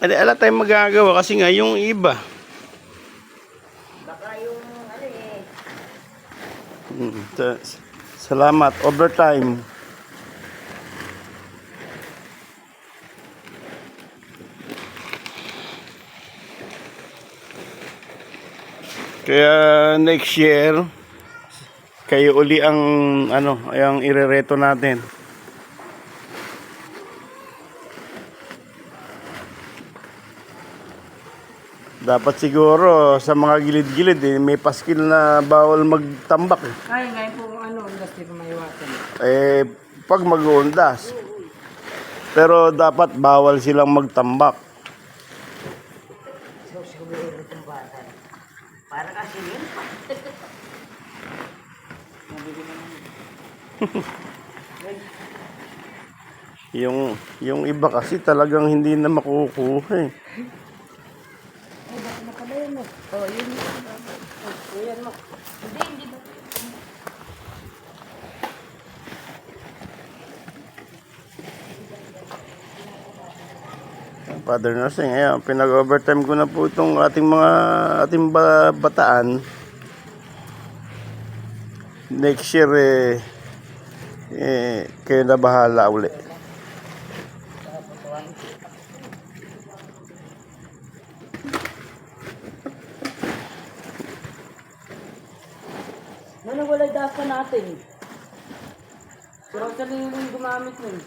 Ala tayong magagawa kasi nga yung iba. Baka yung ano eh. Salamat. Overtime. Kaya next year kayo uli ang ang irereto natin. Dapat siguro sa mga gilid-gilid may paskil na bawal magtambak eh. Ay, ngayon po industry ko maiwasan. Pag mag-uundas. Pero dapat bawal silang magtambak. So, siguro itong bata. Para kasi yun. Yung iba kasi talagang hindi na makukuha eh. Ay, baka na pala yun eh. Oh, yun. Oh, yan mo. Hindi ba? Father Nursing, ayan, pinag-overtime ko na po itong ating bataan. Next year, kayo na bahala uli. Wala dasa natin. Pero sa yung gumamit nun.